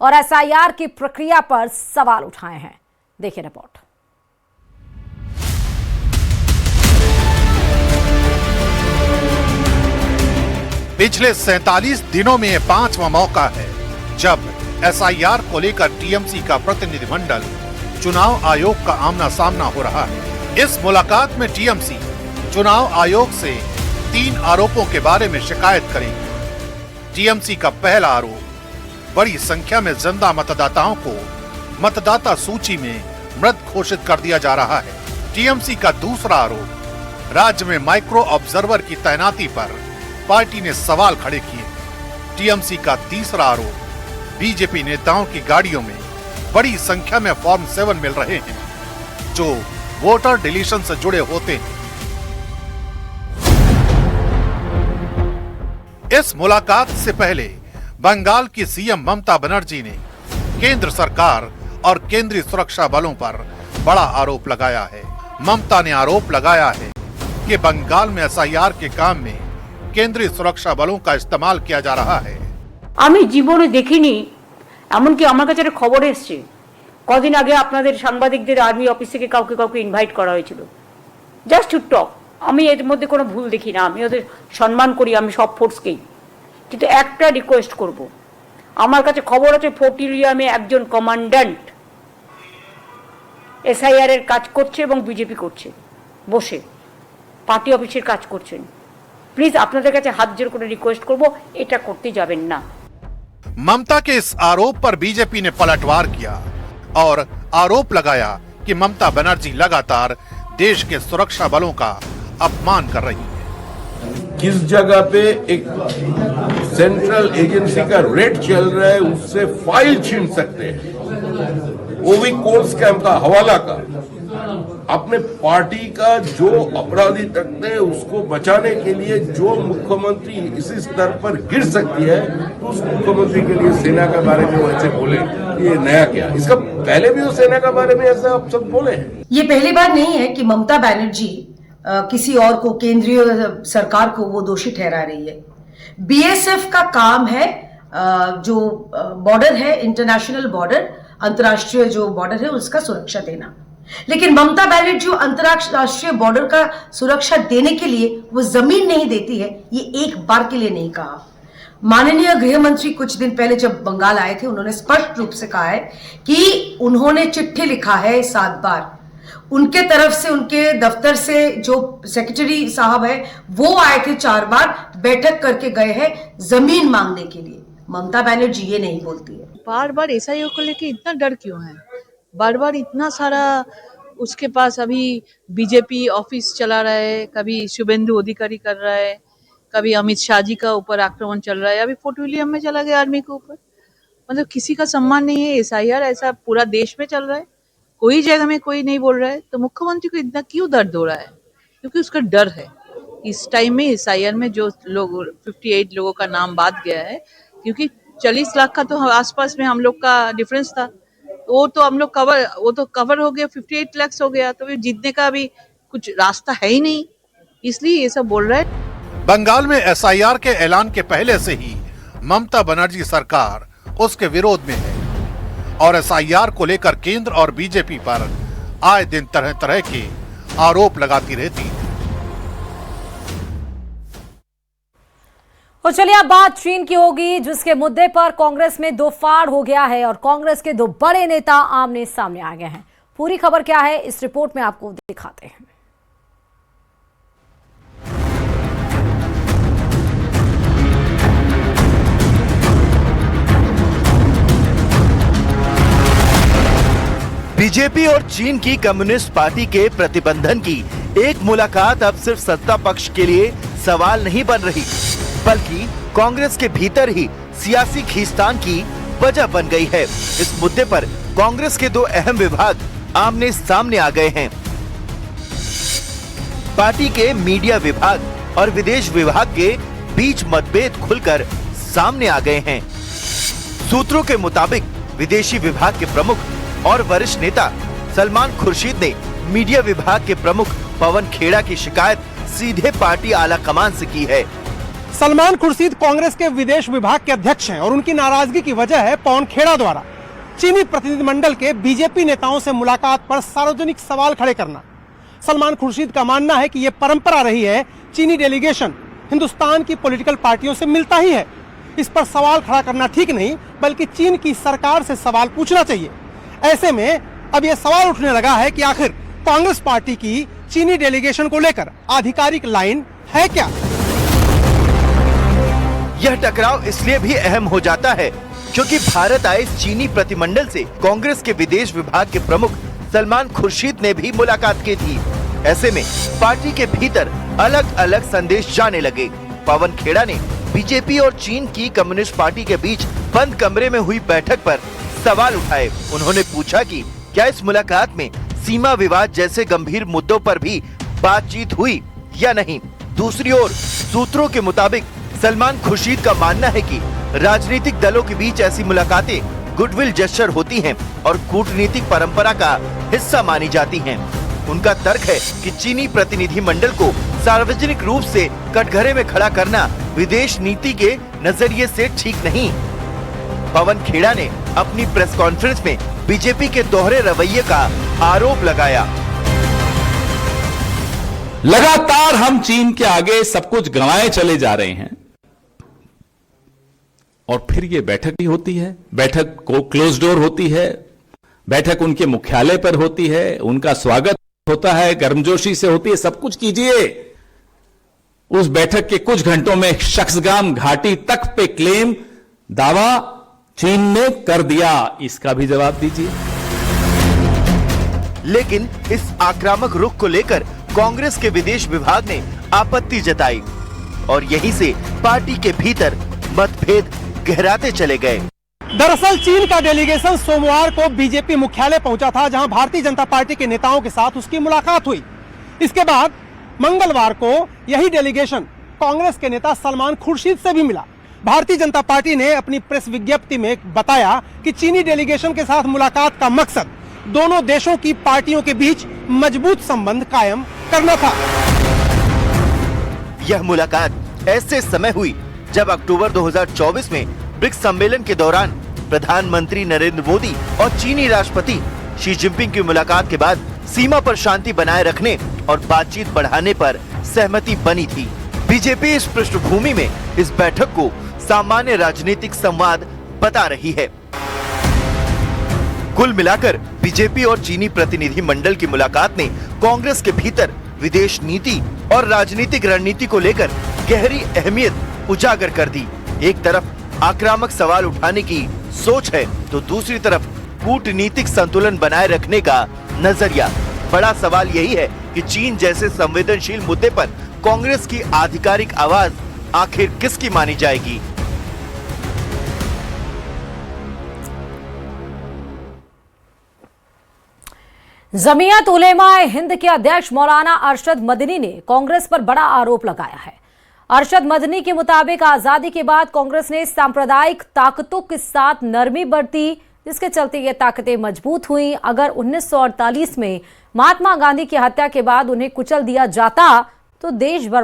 और एसआईआर की प्रक्रिया पर सवाल उठाए हैं। देखिए रिपोर्ट। पिछले 47 दिनों में 5वां मौका है जब एसआईआर को लेकर टीएमसी का प्रतिनिधिमंडल चुनाव आयोग का आमना सामना हो रहा है। इस मुलाकात में टीएमसी चुनाव आयोग से 3 आरोपों के बारे में शिकायत करेगी। टीएमसी का पहला आरोप, बड़ी संख्या में जिंदा मतदाताओं को मतदाता सूची में मृत घोषित कर दिया जा रहा है। टीएमसी का दूसरा आरोप, राज्य में माइक्रो ऑब्जर्वर की तैनाती पर पार्टी ने सवाल खड़े किए। टीएमसी का तीसरा आरोप, बीजेपी नेताओं की गाड़ियों में बड़ी संख्या में फॉर्म 7 मिल रहे हैं जो वोटर डिलीशन से जुड़े होते हैं। इस मुलाकात से पहले बंगाल की सीएम ममता बनर्जी ने केंद्र सरकार और केंद्रीय सुरक्षा बलों पर बड़ा आरोप लगाया है। ममता ने आरोप लगाया है कि बंगाल में एसआईआर के काम में केंद्रीय सुरक्षा बलों का इस्तेमाल किया जा रहा है। আমি জীবনে দেখিনি, এমনকি আমার কাছে একটা খবর এসেছে কদিন আগে আপনাদের সাংবাদিকদের আর্মি অফিস থেকে কাউকে ইনভাইট করা হয়েছিল জাস্ট টু টক। আমি এর মধ্যে কোনো ভুল দেখি না, আমি ওদের সম্মান করি, আমি সব ফোর্সকেই। কিন্তু একটা রিকোয়েস্ট করব, আমার কাছে খবর আছে ফোর্টিলিয়ামে একজন কমান্ড্যান্ট এসআইআর এর কাজ করছে এবং বিজেপি করছে, বসে পার্টি অফিসের কাজ করছেন। प्लीज আপনাদের কাছে হাত জোড় করে রিকোয়েস্ট করব, এটা করতে যাবেন না। ममता के इस आरोप पर बीजेपी ने पलटवार किया और आरोप लगाया कि ममता बनर्जी लगातार देश के सुरक्षा बलों का अपमान कर रही है। किस जगह पे एक सेंट्रल एजेंसी का रेड चल रहा है उससे फाइल छीन सकते हैं, वो भी कोर्ट स्कैम का हवाला का। अपने पार्टी का जो अपराधी तकते हैं उसको बचाने के लिए जो मुख्यमंत्री इसी स्तर पर गिर सकती है तो उस मुख्यमंत्री के लिए सेना के बारे में वैसे बोले, ये नया क्या? इसका पहले भी वो सेना के बारे में ऐसा आप सब बोले हैं। ये पहली बार नहीं है कि ममता बनर्जी किसी और को, केंद्रीय सरकार को वो दोषी ठहरा रही है। बीएसएफ का काम है जो बॉर्डर है, इंटरनेशनल बॉर्डर, अंतर्राष्ट्रीय जो बॉर्डर है उसका सुरक्षा देना। लेकिन ममता बनर्जी जो अंतर्राष्ट्रीय बॉर्डर का सुरक्षा देने के लिए वो जमीन नहीं देती है, ये एक बार के लिए नहीं कहा। माननीय गृह मंत्री कुछ दिन पहले जब बंगाल आए थे, उन्होंने स्पष्ट रूप से कहा है कि उन्होंने चिट्ठी लिखा है 7 बार। उनके तरफ से, उनके दफ्तर से जो सेक्रेटरी साहब है वो आए थे 4 बार, बैठक करके गए हैं जमीन मांगने के लिए। ममता बनर्जी ये नहीं बोलती है। बार बार एसआईओ को लेके इतना डर क्यों है? बार बार इतना सारा उसके पास अभी बीजेपी ऑफिस चला रहा है, कभी शुभेंदु अधिकारी कर रहा है, कभी अमित शाह जी का ऊपर आक्रमण चल रहा है, अभी फोर्ट विलियम में चला गया आर्मी के ऊपर। मतलब किसी का सम्मान नहीं है। एसआईआर ऐसा पूरा देश में चल रहा है, कोई जगह में कोई नहीं बोल रहा है, तो मुख्यमंत्री को इतना क्यों दर्द हो रहा है? क्योंकि उसका डर है। इस टाइम में एसआईआर में जो लोग 58 लोगों का नाम बात गया है, क्योंकि 40 लाख का तो आसपास में हम लोग का डिफरेंस था, वो तो हम लोग कवर हो गया, 58 लाख हो गया, तो जीतने का भी कुछ रास्ता है ही नहीं, इसलिए ये सब बोल रहा है। बंगाल में एसआईआर के ऐलान के पहले से ही ममता बनर्जी सरकार उसके विरोध में है और एसआईआर को लेकर केंद्र और बीजेपी पर आए दिन तरह तरह के आरोप लगाती रहती है। और चलिए अब बात चीन की होगी, जिसके मुद्दे पर कांग्रेस में दो फाड़ हो गया है और कांग्रेस के 2 बड़े नेता आमने सामने आ गए हैं। पूरी खबर क्या है इस रिपोर्ट में आपको दिखाते हैं। बीजेपी और चीन की कम्युनिस्ट पार्टी के प्रतिबंधन की एक मुलाकात अब सिर्फ सत्ता पक्ष के लिए सवाल नहीं बन रही, बल्कि कांग्रेस के भीतर ही सियासी खींचतान की वजह बन गई है। इस मुद्दे पर कांग्रेस के 2 अहम विभाग आमने सामने आ गए हैं। पार्टी के मीडिया विभाग और विदेश विभाग के बीच मतभेद खुलकर सामने आ गए हैं। सूत्रों के मुताबिक विदेशी विभाग के प्रमुख और वरिष्ठ नेता सलमान खुर्शीद ने मीडिया विभाग के प्रमुख पवन खेड़ा की शिकायत सीधे पार्टी आला कमान से की है। सलमान खुर्शीद कांग्रेस के विदेश विभाग के अध्यक्ष हैं और उनकी नाराजगी की वजह है पवन खेड़ा द्वारा चीनी प्रतिनिधिमंडल के बीजेपी नेताओं से मुलाकात पर सार्वजनिक सवाल खड़े करना। सलमान खुर्शीद का मानना है कि यह परंपरा रही है, चीनी डेलीगेशन हिंदुस्तान की पॉलिटिकल पार्टियों से मिलता ही है। इस पर सवाल खड़ा करना ठीक नहीं, बल्कि चीन की सरकार से सवाल पूछना चाहिए। ऐसे में अब यह सवाल उठने लगा है कि आखिर कांग्रेस पार्टी की चीनी डेलीगेशन को लेकर आधिकारिक लाइन है क्या। यह टकराव इसलिए भी अहम हो जाता है क्योंकि भारत आए चीनी प्रतिनिधिमंडल से कांग्रेस के विदेश विभाग के प्रमुख सलमान खुर्शीद ने भी मुलाकात की थी। ऐसे में पार्टी के भीतर अलग अलग संदेश जाने लगे। पवन खेड़ा ने बीजेपी और चीन की कम्युनिस्ट पार्टी के बीच बंद कमरे में हुई बैठक पर सवाल उठाए। उन्होंने पूछा कि क्या इस मुलाकात में सीमा विवाद जैसे गंभीर मुद्दों पर भी बातचीत हुई या नहीं। दूसरी ओर सूत्रों के मुताबिक सलमान खुर्शीद का मानना है कि राजनीतिक दलों के बीच ऐसी मुलाकातें गुडविल जेस्चर होती हैं और कूटनीतिक परंपरा का हिस्सा मानी जाती हैं। उनका तर्क है कि चीनी प्रतिनिधि मंडल को सार्वजनिक रूप से कटघरे में खड़ा करना विदेश नीति के नजरिए से ठीक नहीं। पवन खेड़ा ने अपनी प्रेस कॉन्फ्रेंस में बीजेपी के दोहरे रवैये का आरोप लगाया। लगातार हम चीन के आगे सब कुछ गंवाए चले जा रहे हैं और फिर ये बैठक भी होती है, बैठक को क्लोज डोर होती है, बैठक उनके मुख्यालय पर होती है, उनका स्वागत होता है, गर्मजोशी से होती है, सब कुछ कीजिए। उस बैठक के कुछ घंटों में शख्सगाम घाटी तक पे क्लेम दावा चीन ने कर दिया, इसका भी जवाब दीजिए। लेकिन इस आक्रामक रुख को लेकर कांग्रेस के विदेश विभाग ने आपत्ति जताई और यहीं से पार्टी के भीतर मतभेद गहराते चले गए। दरअसल चीन का डेलीगेशन सोमवार को बीजेपी मुख्यालय पहुंचा था, जहां भारतीय जनता पार्टी के नेताओं के साथ उसकी मुलाकात हुई। इसके बाद मंगलवार को यही डेलीगेशन कांग्रेस के नेता सलमान खुर्शीद से भी मिला। भारतीय जनता पार्टी ने अपनी प्रेस विज्ञप्ति में बताया कि चीनी डेलीगेशन के साथ मुलाकात का मकसद दोनों देशों की पार्टियों के बीच मजबूत संबंध कायम करना था। यह मुलाकात ऐसे समय हुई जब अक्टूबर 2024 में ब्रिक्स सम्मेलन के दौरान प्रधानमंत्री नरेंद्र मोदी और चीनी राष्ट्रपति शी जिनपिंग की मुलाकात के बाद सीमा पर शांति बनाए रखने और बातचीत बढ़ाने पर सहमति बनी थी। बीजेपी इस पृष्ठभूमि में इस बैठक को सामान्य राजनीतिक संवाद बता रही है। कुल मिलाकर बीजेपी और चीनी प्रतिनिधि मंडल की मुलाकात ने कांग्रेस के भीतर विदेश नीति और राजनीतिक रणनीति को लेकर गहरी अहमियत उजागर कर दी। एक तरफ आक्रामक सवाल उठाने की सोच है तो दूसरी तरफ कूटनीतिक संतुलन बनाए रखने का नजरिया। बड़ा सवाल यही है कि चीन जैसे संवेदनशील मुद्दे पर कांग्रेस की आधिकारिक आवाज आखिर किसकी मानी जाएगी। जमीयत उलेमाए हिंद के अध्यक्ष मौलाना अरशद मदनी ने कांग्रेस पर बड़ा आरोप लगाया है। अरशद मदनी के मुताबिक आजादी के बाद कांग्रेस ने सांप्रदायिक ताकतों के साथ नरमी बरती, जिसके चलते ये ताकतें मजबूत हुई। अगर 1948 में महात्मा गांधी की हत्या के बाद उन्हें कुचल दिया जाता तो देश भर